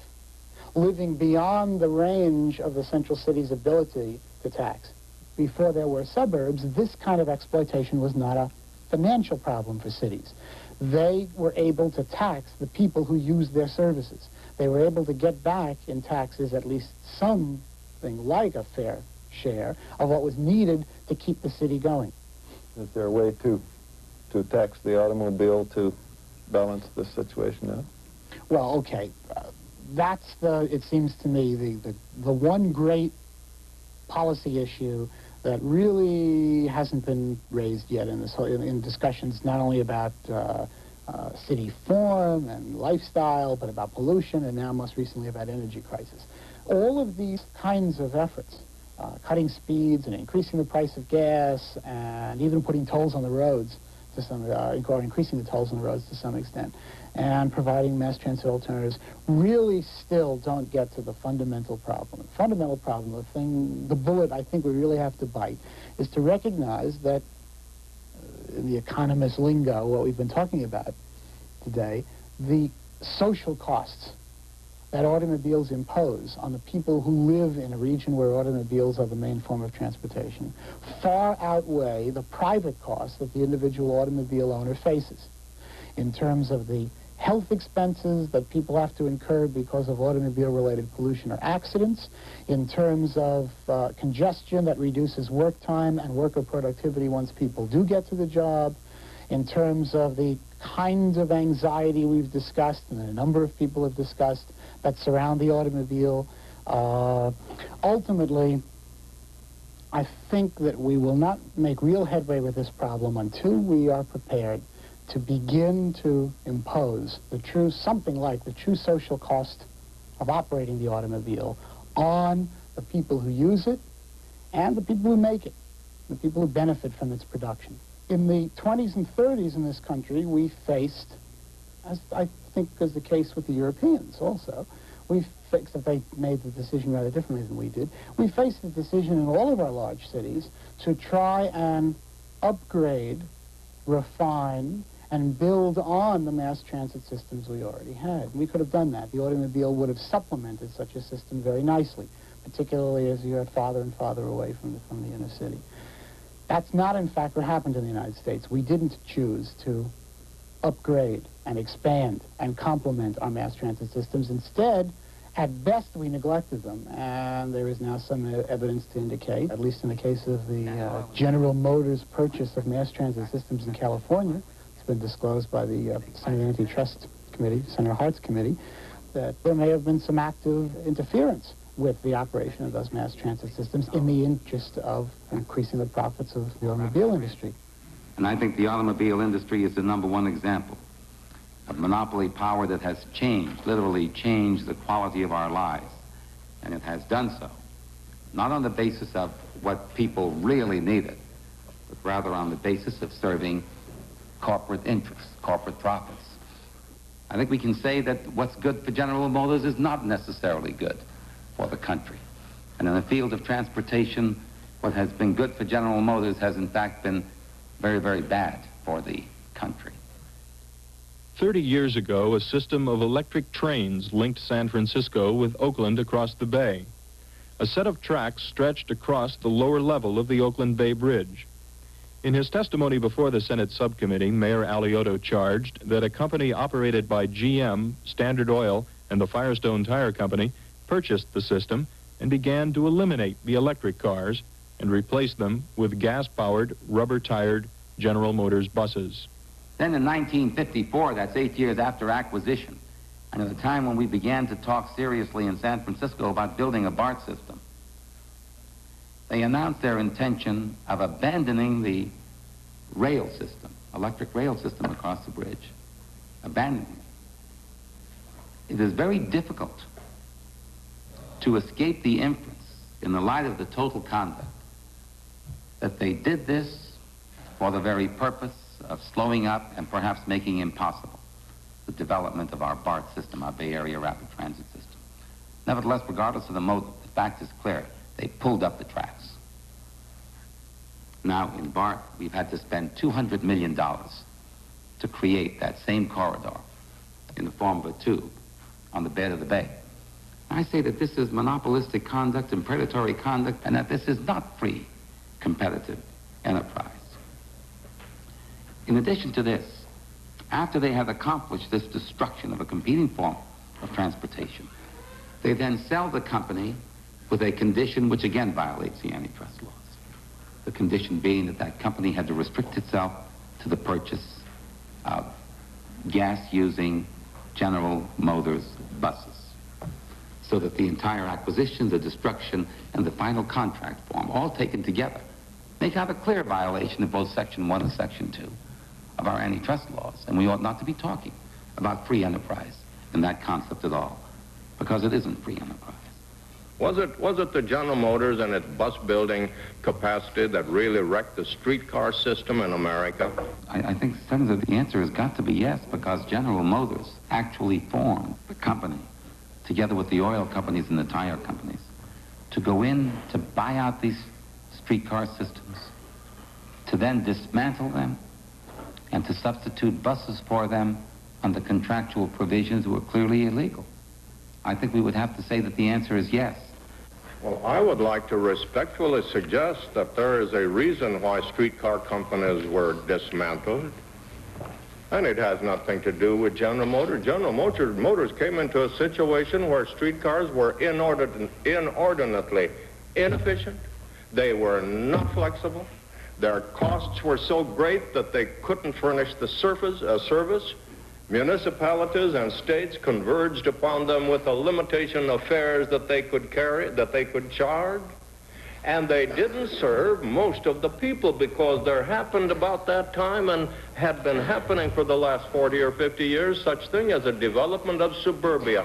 S5: living beyond the range of the Central City's ability to tax. Before there were suburbs, this kind of exploitation was not a financial problem for cities. They were able to tax the people who used their services. They were able to get back in taxes at least something like a fair share of what was needed to keep the city going.
S4: Is there a way to tax the automobile to balance this situation out?
S5: Well, okay. That's it seems to me, the one great policy issue that really hasn't been raised yet in this in discussions not only about city form and lifestyle, but about pollution, and now most recently about energy crisis. All of these kinds of efforts, cutting speeds and increasing the price of gas, and even putting tolls on the roads to some, or increasing the tolls on the roads to some extent, and providing mass transit alternatives, really still don't get to the fundamental problem. The fundamental problem, the bullet I think we really have to bite, is to recognize that, in the economist lingo, what we've been talking about today, the social costs that automobiles impose on the people who live in a region where automobiles are the main form of transportation far outweigh the private costs that the individual automobile owner faces in terms of the health expenses that people have to incur because of automobile-related pollution or accidents, in terms of congestion that reduces work time and worker productivity once people do get to the job, in terms of the kinds of anxiety we've discussed and a number of people have discussed that surround the automobile. Ultimately, I think that we will not make real headway with this problem until we are prepared to begin to impose something like the true social cost of operating the automobile on the people who use it and the people who make it, the people who benefit from its production. In the 20s and 30s in this country, we faced, as I think is the case with the Europeans also, except they made the decision rather differently than we did, we faced the decision in all of our large cities to try and upgrade, refine, and build on the mass transit systems we already had. We could have done that. The automobile would have supplemented such a system very nicely, particularly as you got farther and farther away from the inner city. That's not, in fact, what happened in the United States. We didn't choose to upgrade and expand and complement our mass transit systems. Instead, At best, we neglected them, and there is now some evidence to indicate, at least in the case of the General Motors purchase of mass transit systems in California, it's been disclosed by the Senate Antitrust Committee, Senator Hart's committee, that there may have been some active interference with the operation of those mass transit systems in the interest of increasing the profits of the automobile industry.
S6: And I think the automobile industry is the #1 example of monopoly power that has changed, literally changed the quality of our lives. And it has done so, not on the basis of what people really needed, but rather on the basis of serving corporate interests, corporate profits. I think we can say that what's good for General Motors is not necessarily good for the country. And in the field of transportation, what has been good for General Motors has in fact been very, very bad for the country.
S3: 30 years ago, a system of electric trains linked San Francisco with Oakland across the bay. A set of tracks stretched across the lower level of the Oakland Bay Bridge. In his testimony before the Senate subcommittee, Mayor Alioto charged that a company operated by GM, Standard Oil, and the Firestone Tire Company purchased the system and began to eliminate the electric cars and replace them with gas-powered, rubber-tired General Motors buses.
S6: Then in 1954, that's 8 years after acquisition, and at the time when we began to talk seriously in San Francisco about building a BART system, they announced their intention of abandoning the rail system, electric rail system across the bridge, abandoning it. It is very difficult to escape the inference, in the light of the total conduct, that they did this for the very purpose of slowing up and perhaps making impossible the development of our BART system, our Bay Area Rapid Transit System. Nevertheless, regardless of the motive, the fact is clear. They pulled up the tracks. Now, in BART, we've had to spend $200 million to create that same corridor in the form of a tube on the bed of the bay. I say that this is monopolistic conduct and predatory conduct, and that this is not free, competitive enterprise. In addition to this, after they have accomplished this destruction of a competing form of transportation, they then sell the company with a condition which again violates the antitrust laws. The condition being that that company had to restrict itself to the purchase of gas-using General Motors buses, so that the entire acquisition, the destruction, and the final contract form, all taken together, make out a clear violation of both Section 1 and Section 2 of our antitrust laws. And we ought not to be talking about free enterprise in that concept at all, because it isn't free enterprise.
S1: Was it the General Motors and its bus building capacity that really wrecked the streetcar system in America?
S6: I think, Senator, the answer has got to be yes, because General Motors actually formed the company, together with the oil companies and the tire companies, to go in to buy out these streetcar systems, to then dismantle them, and to substitute buses for them under contractual provisions that were clearly illegal. I think we would have to say that the answer is yes.
S1: Well, I would like to respectfully suggest that there is a reason why streetcar companies were dismantled. And it has nothing to do with General Motors. General Motors came into a situation where streetcars were inordinately inefficient. They were not flexible. Their costs were so great that they couldn't furnish the service. Municipalities and states converged upon them with a limitation of fares that they could carry, that they could charge. And they didn't serve most of the people, because there happened about that time, and had been happening for the last 40 or 50 years, such thing as a development of suburbia.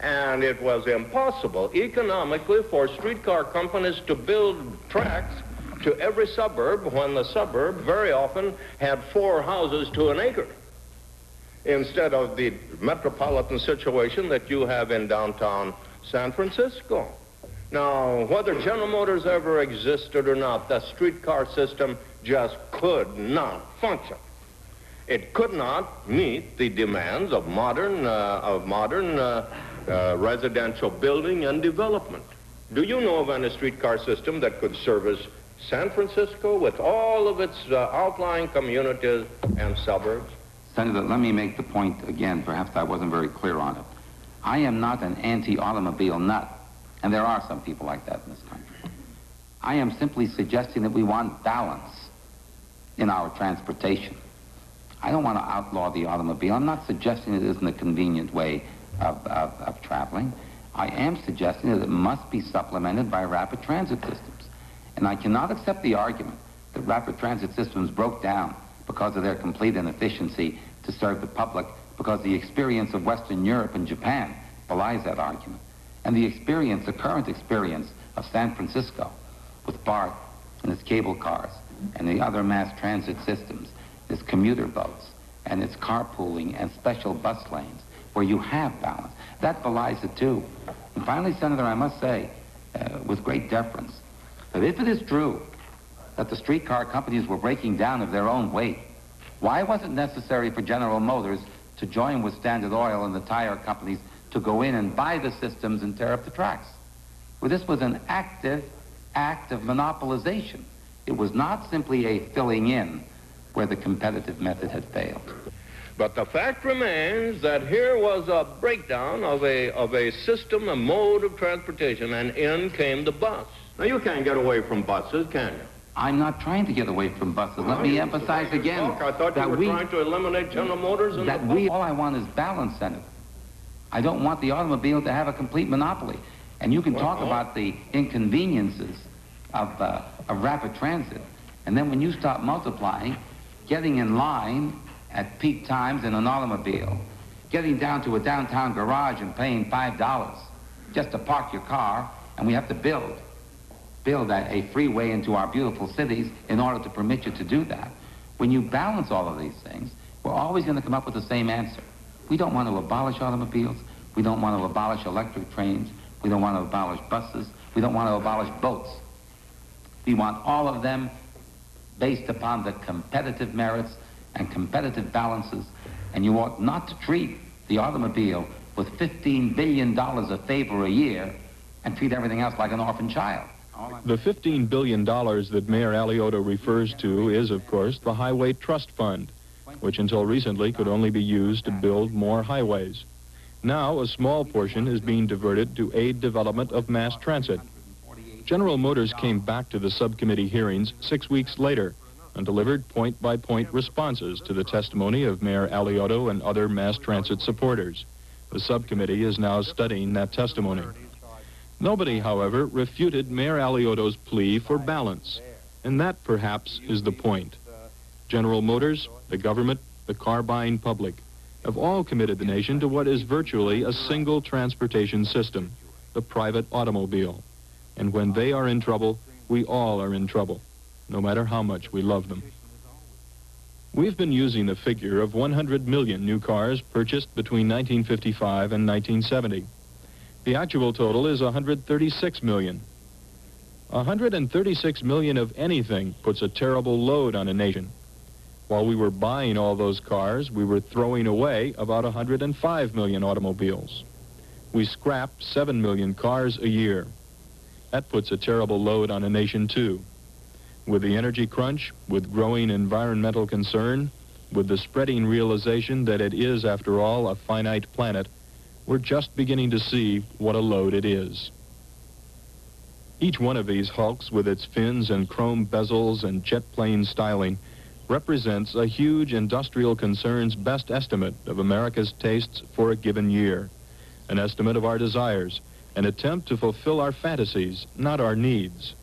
S1: And it was impossible economically for streetcar companies to build tracks to every suburb, when the suburb very often had 4 houses to an acre, instead of the metropolitan situation that you have in downtown San Francisco. Now, whether General Motors ever existed or not, the streetcar system just could not function. It could not meet the demands of modern residential building and development. Do you know of any streetcar system that could service San Francisco with all of its outlying communities and suburbs?
S6: Senator, let me make the point again. Perhaps I wasn't very clear on it. I am not an anti-automobile nut, and there are some people like that in this country. I am simply suggesting that we want balance in our transportation. I don't want to outlaw the automobile. I'm not suggesting it isn't a convenient way of traveling. I am suggesting that it must be supplemented by rapid transit systems. And I cannot accept the argument that rapid transit systems broke down because of their complete inefficiency to serve the public, because the experience of Western Europe and Japan belies that argument. And the current experience of San Francisco with BART and its cable cars and the other mass transit systems, its commuter boats and its carpooling and special bus lanes where you have balance, that belies it too. And finally, Senator, I must say, with great deference, that if it is true that the streetcar companies were breaking down of their own weight, why was it necessary for General Motors to join with Standard Oil and the tire companies to go in and buy the systems and tear up the tracks? Well, this was an active act of monopolization. It was not simply a filling in where the competitive method had failed.
S1: But the fact remains that here was a breakdown of a system, a mode of transportation, and in came the bus. Now, you can't get away from buses, can you?
S6: I'm not trying to get away from buses. Let me emphasize again
S1: I thought you were trying to eliminate General Motors and
S6: all I want is balance, Senator. I don't want the automobile to have a complete monopoly. And you can talk about the inconveniences of rapid transit, and then when you start multiplying, getting in line at peak times in an automobile, getting down to a downtown garage and paying $5 just to park your car, and we have to build a freeway into our beautiful cities in order to permit you to do that. When you balance all of these things, we're always going to come up with the same answer. We don't want to abolish automobiles. We don't want to abolish electric trains. We don't want to abolish buses. We don't want to abolish boats. We want all of them based upon the competitive merits and competitive balances, and you ought not to treat the automobile with $15 billion of favor a year and treat everything else like an orphan child.
S3: The $15 billion that Mayor Alioto refers to is, of course, the Highway Trust Fund, which until recently could only be used to build more highways. Now, a small portion is being diverted to aid development of mass transit. General Motors came back to the subcommittee hearings 6 weeks later and delivered point-by-point responses to the testimony of Mayor Alioto and other mass transit supporters. The subcommittee is now studying that testimony. Nobody, however, refuted Mayor Alioto's plea for balance, and that, perhaps, is the point. General Motors, the government, the car-buying public have all committed the nation to what is virtually a single transportation system, the private automobile. And when they are in trouble, we all are in trouble, no matter how much we love them. We've been using the figure of 100 million new cars purchased between 1955 and 1970. The actual total is 136 million. 136 million of anything puts a terrible load on a nation. While we were buying all those cars, we were throwing away about 105 million automobiles. We scrap 7 million cars a year. That puts a terrible load on a nation, too. With the energy crunch, with growing environmental concern, with the spreading realization that it is, after all, a finite planet, we're just beginning to see what a load it is. Each one of these hulks, with its fins and chrome bezels and jet plane styling, represents a huge industrial concern's best estimate of America's tastes for a given year, an estimate of our desires, an attempt to fulfill our fantasies, not our needs.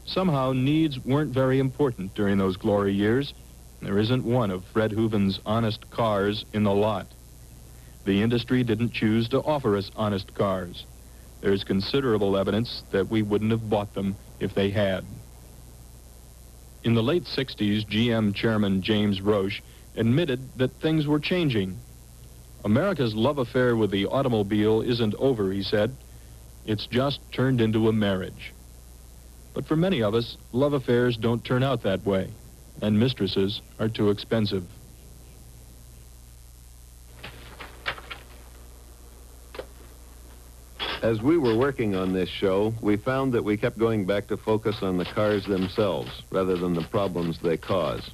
S3: Somehow, needs weren't very important during those glory years. There isn't one of Fred Hooven's honest cars in the lot. The industry didn't choose to offer us honest cars. There's considerable evidence that we wouldn't have bought them if they had. In the late 60s, GM chairman James Roche admitted that things were changing. America's love affair with the automobile isn't over, he said. It's just turned into a marriage. But for many of us, love affairs don't turn out that way, and mistresses are too expensive.
S4: As we were working on this show, we found that we kept going back to focus on the cars themselves rather than the problems they cause.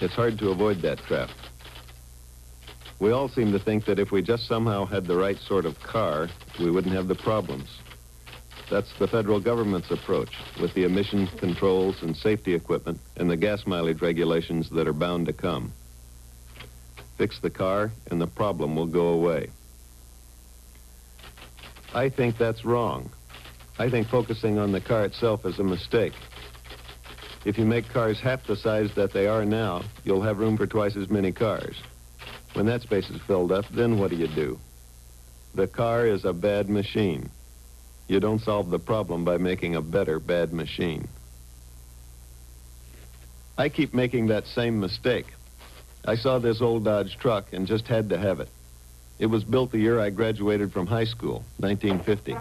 S4: It's hard to avoid that trap. We all seem to think that if we just somehow had the right sort of car, we wouldn't have the problems. That's the federal government's approach, with the emission controls and safety equipment and the gas mileage regulations that are bound to come. Fix the car, and the problem will go away. I think that's wrong. I think focusing on the car itself is a mistake. If you make cars half the size that they are now, you'll have room for twice as many cars. When that space is filled up, then what do? The car is a bad machine. You don't solve the problem by making a better bad machine. I keep making that same mistake. I saw this old Dodge truck and just had to have it. It was built the year I graduated from high school, 1950.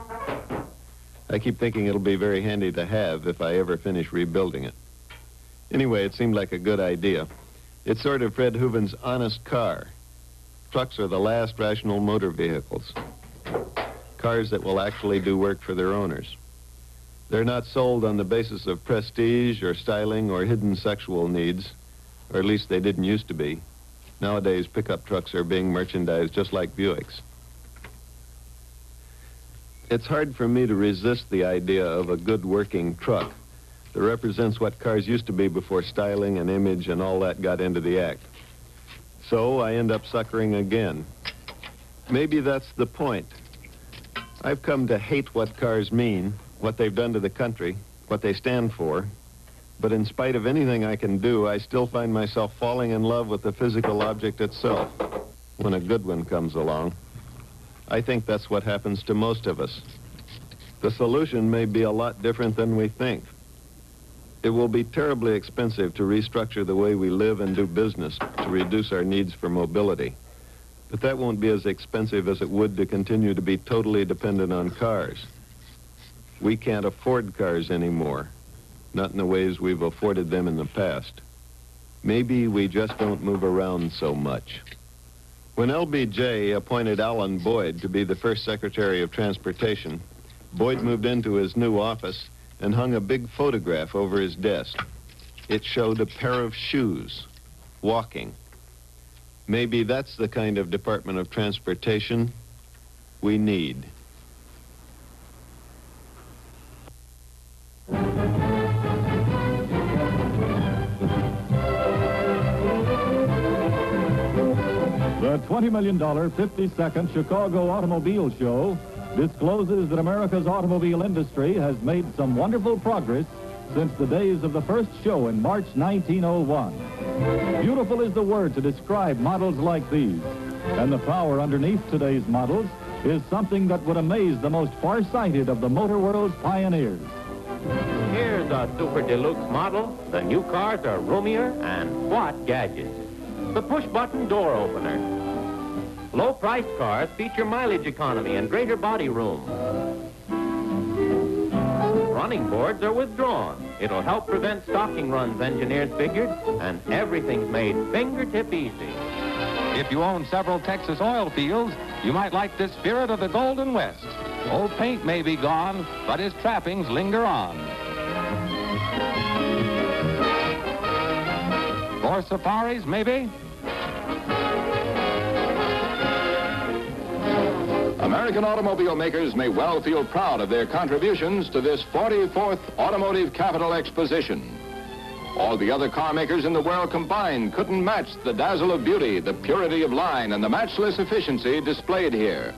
S4: I keep thinking it'll be very handy to have if I ever finish rebuilding it. Anyway, it seemed like a good idea. It's sort of Fred Hooven's honest car. Trucks are the last rational motor vehicles. Cars that will actually do work for their owners. They're not sold on the basis of prestige or styling or hidden sexual needs, or at least they didn't used to be. Nowadays, pickup trucks are being merchandised just like Buicks. It's hard for me to resist the idea of a good working truck that represents what cars used to be before styling and image and all that got into the act. So I end up suckering again. Maybe that's the point. I've come to hate what cars mean, what they've done to the country, what they stand for. But in spite of anything I can do, I still find myself falling in love with the physical object itself when a good one comes along. I think that's what happens to most of us. The solution may be a lot different than we think. It will be terribly expensive to restructure the way we live and do business to reduce our needs for mobility. But that won't be as expensive as it would to continue to be totally dependent on cars. We can't afford cars anymore, not in the ways we've afforded them in the past. Maybe we just don't move around so much. When LBJ appointed Alan Boyd to be the first Secretary of Transportation, Boyd moved into his new office and hung a big photograph over his desk. It showed a pair of shoes, walking. Maybe that's the kind of Department of Transportation we need.
S7: The $20 million 52nd Chicago Automobile Show discloses that America's automobile industry has made some wonderful progress since the days of the first show in March 1901. Beautiful is the word to describe models like these, and the power underneath today's models is something that would amaze the most far-sighted of the motor world's pioneers.
S8: Here's a super deluxe model. The new cars are roomier, and what gadgets? The push-button door opener. Low-priced cars feature mileage economy and greater body room. Running boards are withdrawn. It'll help prevent stocking runs, engineers figured, and everything's made fingertip easy.
S23: If you own several Texas oil fields, you might like this spirit of the Golden West. Old paint may be gone, but his trappings linger on. For safaris, maybe?
S24: American automobile makers may well feel proud of their contributions to this 44th Automotive Capital Exposition. All the other car makers in the world combined couldn't match the dazzle of beauty, the purity of line, and the matchless efficiency displayed here.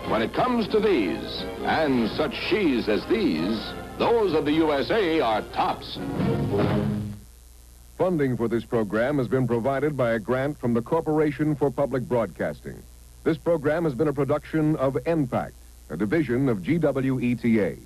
S24: When it comes to these, and such she's as these, those of the USA are tops.
S25: Funding for this program has been provided by a grant from the Corporation for Public Broadcasting. This program has been a production of NPAC, a division of GWETA.